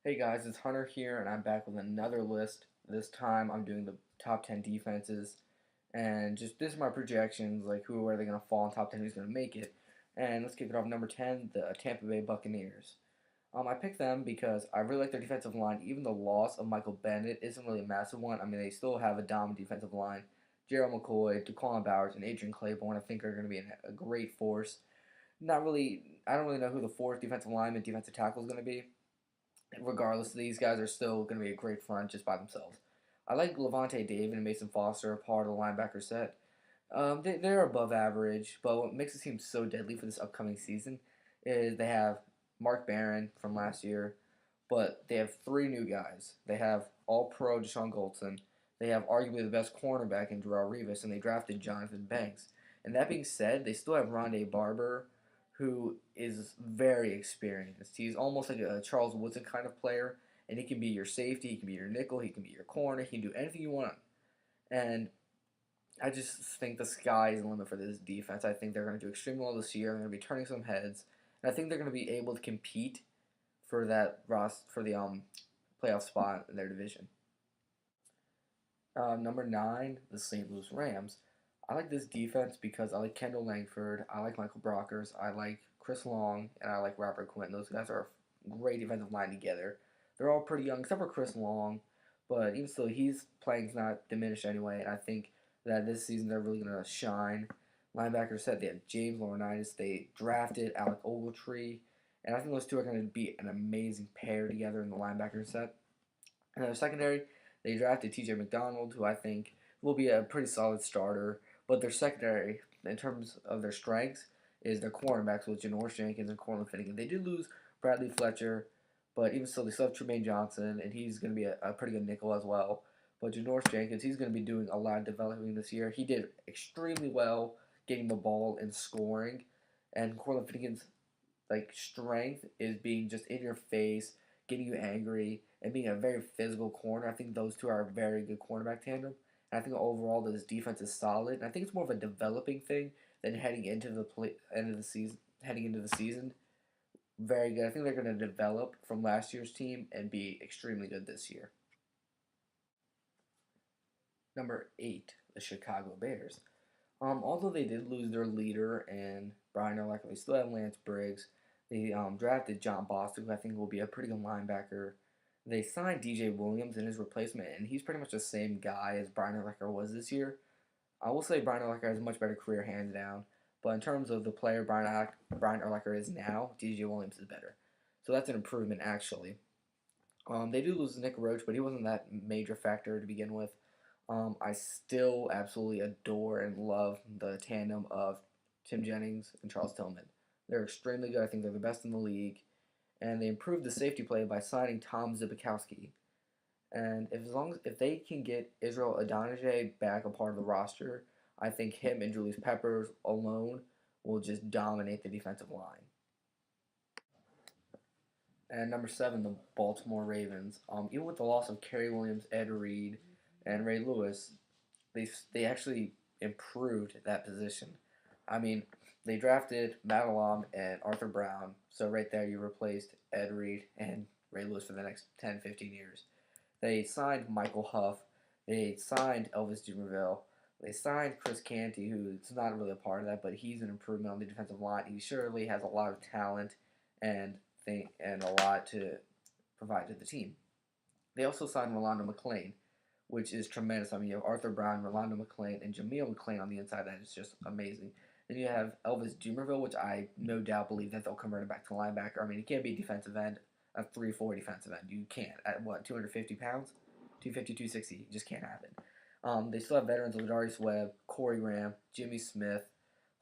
Hey guys, it's Hunter here, and I'm back with another list. This time I'm doing the top 10 defenses, and just this is my projections, like who are they going to fall in top 10, who's going to make it. And let's kick it off. Number 10, the Tampa Bay Buccaneers. I picked them because I really like their defensive line. Even the loss of Michael Bennett isn't really a massive one. I mean, they still have a dominant defensive line. Gerald McCoy, DeQuan Bowers, and Adrian Claiborne, I think are going to be a great force. Not really, I don't really know who the fourth defensive lineman, defensive tackle is going to be. Regardless, these guys are still going to be a great front just by themselves. I like Levante David and Mason Foster, part of the linebacker set. They're above average, but what makes it seem so deadly for this upcoming season is they have Mark Barron from last year, but they have three new guys. They have All-Pro Deshaun Goldson. They have arguably the best cornerback in Darrelle Revis, and they drafted Jonathan Banks. And that being said, they still have Rondé Barber, who is very experienced. He's almost like a Charles Woodson kind of player, and he can be your safety, he can be your nickel, he can be your corner, he can do anything you want. And I just think the sky is the limit for this defense. I think they're going to do extremely well this year. They're going to be turning some heads, and I think they're going to be able to compete for that for the playoff spot in their division. Number 9, the St. Louis Rams. I like this defense because I like Kendall Langford, I like Michael Brockers, I like Chris Long, and I like Robert Quinn. Those guys are a great defensive line together. They're all pretty young, except for Chris Long, but even still, his playing's not diminished anyway, and I think that this season they're really going to shine. Linebacker set, they have James Laurinaitis. They drafted Alec Ogletree, and I think those two are going to be an amazing pair together in the linebacker set. And their secondary, they drafted T.J. McDonald, who I think will be a pretty solid starter. But their secondary, in terms of their strengths, is their cornerbacks with Janoris Jenkins and Cortland Finnegan. They did lose Bradley Fletcher, but even still, they still have Tremaine Johnson, and he's going to be a pretty good nickel as well. But Janoris Jenkins, he's going to be doing a lot of developing this year. He did extremely well getting the ball and scoring, and Cortland Finnegan's strength is being just in your face, getting you angry, and being a very physical corner. I think those two are a very good cornerback tandem. And I think overall this defense is solid. And I think it's more of a developing thing than heading into the end of the season. Heading into the season, very good. I think they're going to develop from last year's team and be extremely good this year. Number 8, the Chicago Bears. Although they did lose their leader and Brian Urlacher, they still have Lance Briggs. They drafted John Bostic, who I think will be a pretty good linebacker. They signed DJ Williams in his replacement, and he's pretty much the same guy as Brian Urlacher was this year. I will say Brian Urlacher has a much better career, hands down. But in terms of the player Brian Urlacher is now, DJ Williams is better. So that's an improvement, actually. They do lose Nick Roach, but he wasn't that major factor to begin with. I still absolutely adore and love the tandem of Tim Jennings and Charles Tillman. They're extremely good. I think they're the best in the league. And they improved the safety play by signing Tom Zbikowski. And if they can get Israel Adonijah back a part of the roster, I think him and Julius Peppers alone will just dominate the defensive line. And number 7, the Baltimore Ravens. Even with the loss of Kerry Williams, Ed Reed, and Ray Lewis, they actually improved that position. I mean, they drafted Matt Elam and Arthur Brown, so right there you replaced Ed Reed and Ray Lewis for the next 10, 15 years. They signed Michael Huff. They signed Elvis Dumerville. They signed Chris Canty, who's not really a part of that, but he's an improvement on the defensive line. He surely has a lot of talent and a lot to provide to the team. They also signed Rolando McClain, which is tremendous. I mean, you have Arthur Brown, Rolando McClain, and Jameel McClain on the inside. That is just amazing. Then you have Elvis Dumerville, which I no doubt believe that they'll convert him back to linebacker. I mean, he can't be a defensive end, a 3-4 defensive end. You can't. At what, 250 pounds? 250, 260. It just can't happen. They still have veterans Ladarius Webb, Corey Graham, Jimmy Smith,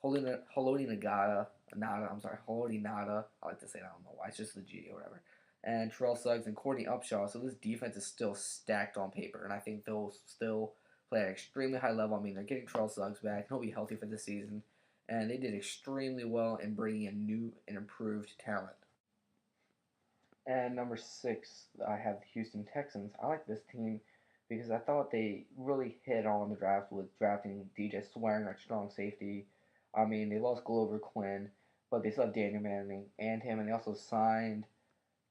Haloti Nagata. Haloti Nada. I like to say that. I don't know why. It's just the G or whatever. And Terrell Suggs and Courtney Upshaw. So this defense is still stacked on paper, and I think they'll still play at an extremely high level. I mean, they're getting Terrell Suggs back. He'll be healthy for this season. And they did extremely well in bringing in new and improved talent. And number 6, I have the Houston Texans. I like this team because I thought they really hit on the draft with drafting DJ Swearing at strong safety. I mean, they lost Glover Quinn, but they still have Daniel Manning and him, and they also signed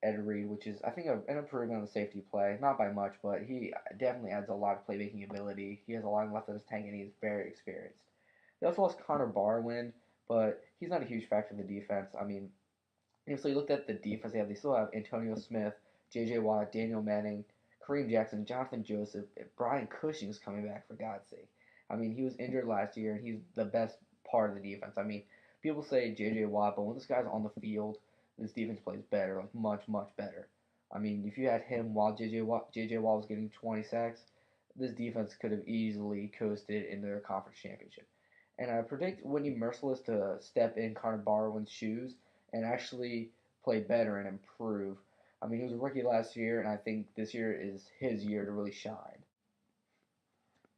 Ed Reed, which is I think an improvement on the safety play, not by much, but he definitely adds a lot of playmaking ability. He has a lot left in his tank, and he's very experienced. They also lost Connor Barwin, but he's not a huge factor in the defense. I mean, so you looked at the defense they have. They still have Antonio Smith, J.J. Watt, Daniel Manning, Kareem Jackson, Jonathan Joseph, Brian Cushing's coming back for God's sake. I mean, he was injured last year, and he's the best part of the defense. I mean, people say J.J. Watt, but when this guy's on the field, this defense plays better, like much better. I mean, if you had him while J.J. Watt was getting 20 sacks, this defense could have easily coasted in their conference championship. And I predict Whitney Merciless to step in Connor Barwin's shoes and actually play better and improve. I mean, he was a rookie last year, and I think this year is his year to really shine.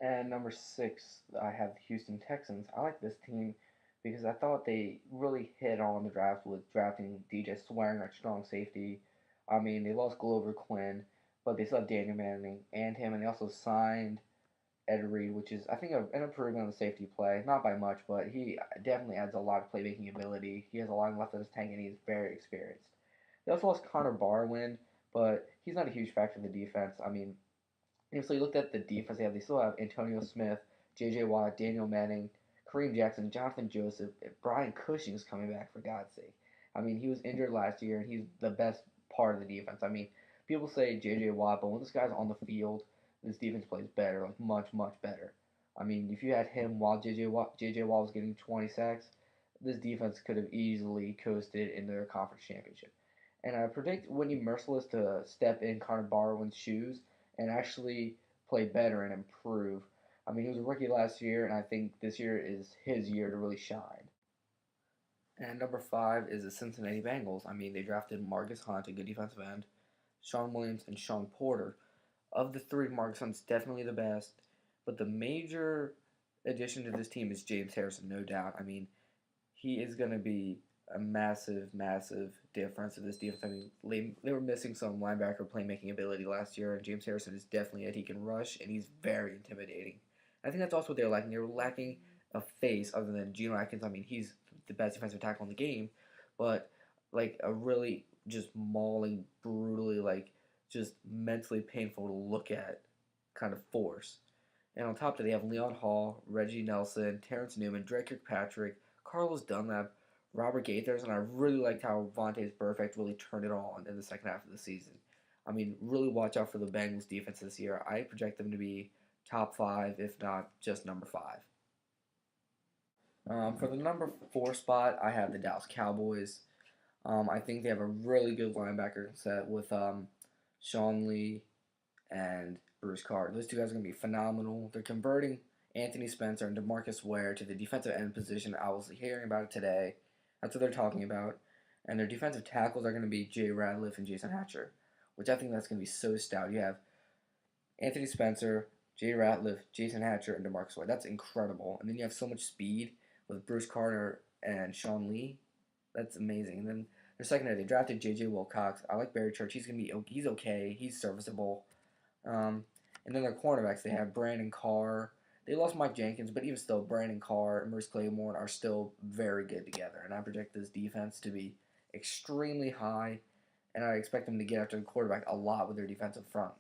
And number 6, I have the Houston Texans. I like this team because I thought they really hit on the draft with drafting DJ Swearing at strong safety. I mean, they lost Glover Quinn, but they still have Daniel Manning and him, and they also signed Ed Reed, which is I think an improvement on the safety play, not by much, but he definitely adds a lot of playmaking ability. He has a lot left in his tank, and he's very experienced. They also lost Connor Barwin, but he's not a huge factor in the defense. I mean, so you looked at the defense they have. They still have Antonio Smith, J.J. Watt, Daniel Manning, Kareem Jackson, Jonathan Joseph, Brian Cushing's coming back for God's sake. I mean, he was injured last year, and he's the best part of the defense. I mean, people say J.J. Watt, but when this guy's on the field, this defense plays better, like much better. I mean, if you had him while J.J. Watt was getting 20 sacks, this defense could have easily coasted in their conference championship. And I predict Whitney Merciless to step in Connor Barwin's shoes and actually play better and improve. I mean, he was a rookie last year, and I think this year is his year to really shine. And number 5 is the Cincinnati Bengals. I mean, they drafted Marcus Hunt, a good defensive end, Sean Williams, and Sean Porter. Of the three, Marcus Hunt's definitely the best, but the major addition to this team is James Harrison, no doubt. I mean, he is going to be a massive difference in this defense. I mean, they were missing some linebacker playmaking ability last year, and James Harrison is definitely it. He can rush, and he's very intimidating. I think that's also what they were lacking. They were lacking a face other than Geno Atkins. I mean, he's the best defensive tackle in the game, but like a really just mauling, brutally, like just mentally painful to look at kind of force. And on top of that, they have Leon Hall, Reggie Nelson, Terrence Newman, Drake Kirkpatrick, Carlos Dunlap, Robert Gaithers, and I really liked how Vontaze Burfict really turned it on in the second half of the season. I mean, really watch out for the Bengals defense this year. I project them to be top 5, if not just number 5. For the number 4 spot, I have the Dallas Cowboys. I think they have a really good linebacker set with Sean Lee and Bruce Carter. Those two guys are going to be phenomenal. They're converting Anthony Spencer and DeMarcus Ware to the defensive end position. I was hearing about it today. That's what they're talking about. And their defensive tackles are going to be Jay Radcliffe and Jason Hatcher, which I think that's going to be so stout. You have Anthony Spencer, Jay Ratliff, Jason Hatcher, and DeMarcus Ware. That's incredible. And then you have so much speed with Bruce Carter and Sean Lee. That's amazing. And then their secondary, they drafted J.J. Wilcox. I like Barry Church. He's okay. He's serviceable. And then their cornerbacks, they have Brandon Carr. They lost Mike Jenkins, but even still, Brandon Carr and Maurice Claiborne are still very good together. And I project this defense to be extremely high, and I expect them to get after the quarterback a lot with their defensive front.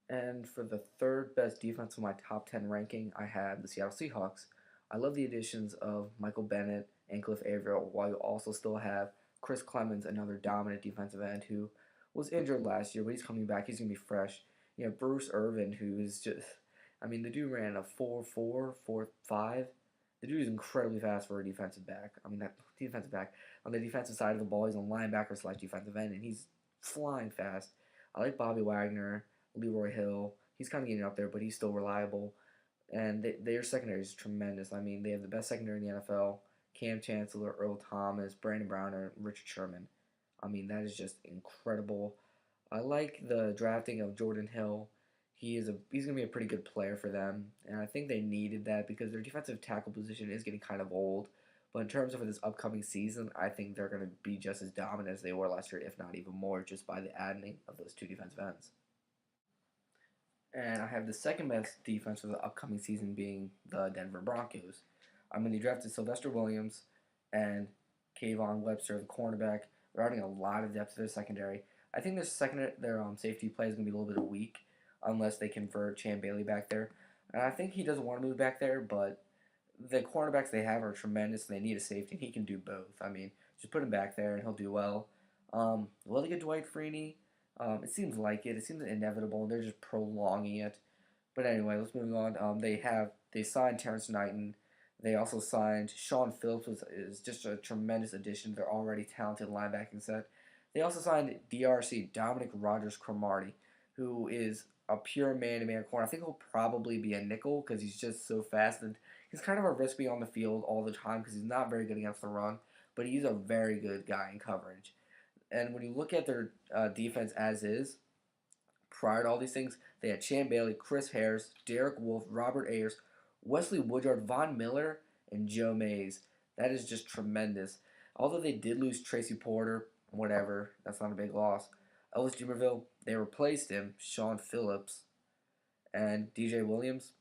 And for the third best defense in my top 10 ranking, I have the Seattle Seahawks. I love the additions of Michael Bennett and Cliff Averill, while you also still have Chris Clemens, another dominant defensive end who was injured last year, but he's coming back. He's going to be fresh. You have Bruce Irvin, who's just, I mean, the dude ran a 4.4, 4.5. The dude is incredibly fast for a defensive back. I mean, that defensive back. On the defensive side of the ball, he's a linebacker slash defensive end, and he's flying fast. I like Bobby Wagner, Leroy Hill. He's kind of getting up there, but he's still reliable. And their secondary is tremendous. I mean, they have the best secondary in the NFL. Cam Chancellor, Earl Thomas, Brandon Browner, Richard Sherman. I mean, that is just incredible. I like the drafting of Jordan Hill. He's going to be a pretty good player for them, and I think they needed that because their defensive tackle position is getting kind of old. But in terms of this upcoming season, I think they're going to be just as dominant as they were last year, if not even more, just by the adding of those two defensive ends. And I have the second best defense for the upcoming season being the Denver Broncos. I mean, they drafted Sylvester Williams and Kayvon Webster, the cornerback. They're adding a lot of depth to their secondary. I think their safety play is gonna be a little bit weak unless they convert Chan Bailey back there. And I think he doesn't want to move back there, but the cornerbacks they have are tremendous, and they need a safety. And he can do both. I mean, just put him back there, and he'll do well. Will they get Dwight Freeney? It seems like it. It seems inevitable, and they're just prolonging it. But anyway, let's move on. They signed Terrence Knighton. They also signed Sean Phillips, which is just a tremendous addition to their already talented linebacking set. They also signed DRC Dominic Rogers Cromartie, who is a pure man-to-man corner. I think he'll probably be a nickel because he's just so fast, and he's kind of a risk being on the field all the time because he's not very good against the run, but he's a very good guy in coverage. And when you look at their defense as is, prior to all these things, they had Chan Bailey, Chris Harris, Derek Wolfe, Robert Ayers, Wesley Woodyard, Von Miller, and Joe Mays. That is just tremendous. Although they did lose Tracy Porter, whatever, that's not a big loss. Ellis Dumerville, they replaced him, Sean Phillips, and DJ Williams,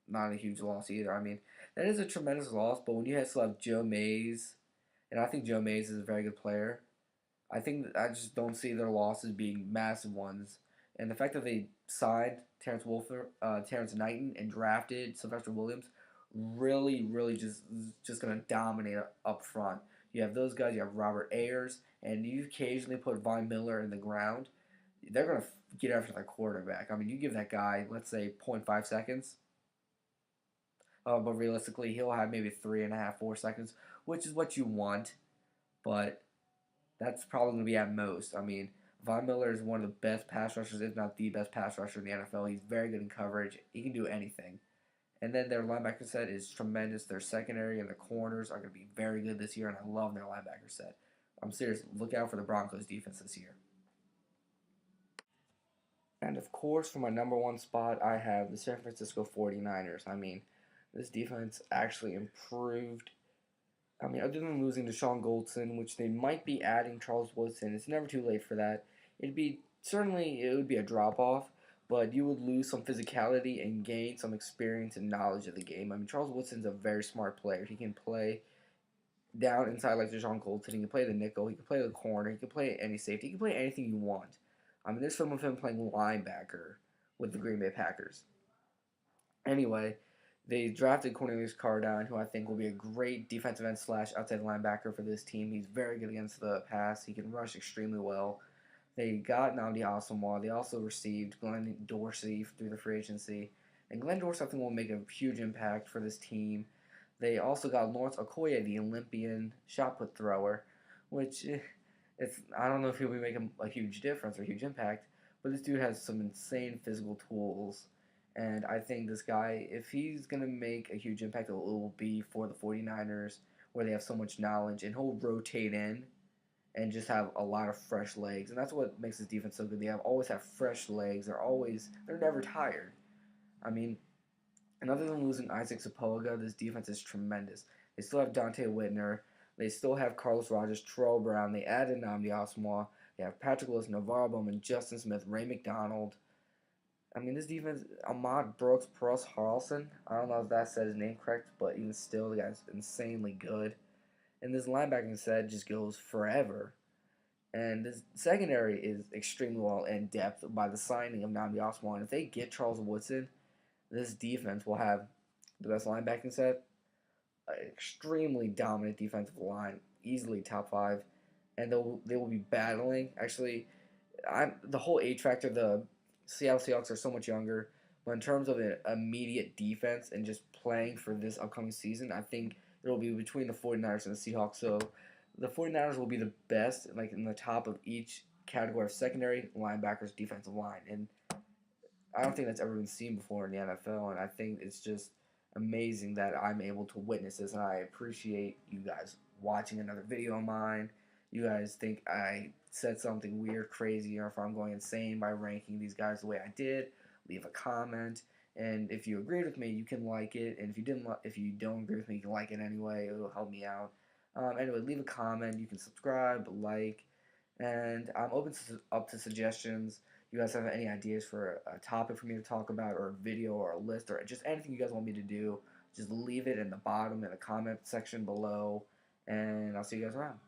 not a huge loss either. I mean, that is a tremendous loss, but when you still have Joe Mays, and I think Joe Mays is a very good player, I just don't see their losses being massive ones. And the fact that they signed Terrence Knighton and drafted Sylvester Williams really just gonna dominate up front. You have those guys. You have Robert Ayers, and you occasionally put Von Miller in the ground. They're gonna get after the quarterback. I mean, you give that guy, let's say, 0.5 seconds, but realistically, he'll have maybe 3.5, 4 seconds, which is what you want. But that's probably going to be at most. I mean, Von Miller is one of the best pass rushers, if not the best pass rusher in the NFL. He's very good in coverage. He can do anything. And then their linebacker set is tremendous. Their secondary and their corners are going to be very good this year, and I love their linebacker set. I'm serious. Look out for the Broncos defense this year. And of course, for my number one spot, I have the San Francisco 49ers. I mean, this defense actually improved. I mean, other than losing to Sean Goldson, which they might be adding Charles Woodson, it's never too late for that. It would be a drop off, but you would lose some physicality and gain some experience and knowledge of the game. I mean, Charles Woodson's a very smart player. He can play down inside like Sean Goldson. He can play the nickel. He can play the corner. He can play any safety. He can play anything you want. I mean, there's film of him playing linebacker with the Green Bay Packers. Anyway, they drafted Cornelius Cardine, who I think will be a great defensive end / outside linebacker for this team. He's very good against the pass. He can rush extremely well. They got Nnamdi Asomugha. They also received Glenn Dorsey through the free agency. And Glenn Dorsey, I think, will make a huge impact for this team. They also got Lawrence Okoye, the Olympian shot put thrower, which I don't know if he'll be making a huge difference or a huge impact, but this dude has some insane physical tools. And I think this guy, if he's going to make a huge impact, it will be for the 49ers, where they have so much knowledge, and he'll rotate in and just have a lot of fresh legs. And that's what makes this defense so good. They always have fresh legs. They're never tired. I mean, and other than losing Isaac Sapoga, this defense is tremendous. They still have Dante Whitner. They still have Carlos Rogers, Terrell Brown. They added Nnamdi Asomugha. They have Patrick Willis, Navarro Bowman, Justin Smith, Ray McDonald. I mean, this defense, Ahmad Brooks, Peros Harrelson, I don't know if that said his name correct, but even still, the guy's insanely good. And this linebacking set just goes forever. And this secondary is extremely well in depth by the signing of Nnamdi Asomugha. And if they get Charles Woodson, this defense will have the best linebacking set, an extremely dominant defensive line, easily top 5, and they will be battling. Actually, the whole age factor, the Seattle Seahawks are so much younger, but in terms of an immediate defense and just playing for this upcoming season, I think it will be between the 49ers and the Seahawks. So the 49ers will be the best, like in the top of each category of secondary, linebackers, defensive line. And I don't think that's ever been seen before in the NFL, and I think it's just amazing that I'm able to witness this, and I appreciate you guys watching another video of mine. You guys think I said something weird, crazy, or if I'm going insane by ranking these guys the way I did, leave a comment. And if you agreed with me, you can like it. And if you don't agree with me, you can like it anyway. It'll help me out. Anyway, leave a comment. You can subscribe, like, and I'm up to suggestions. You guys have any ideas for a topic for me to talk about, or a video, or a list, or just anything you guys want me to do, just leave it in the comment section below. And I'll see you guys around.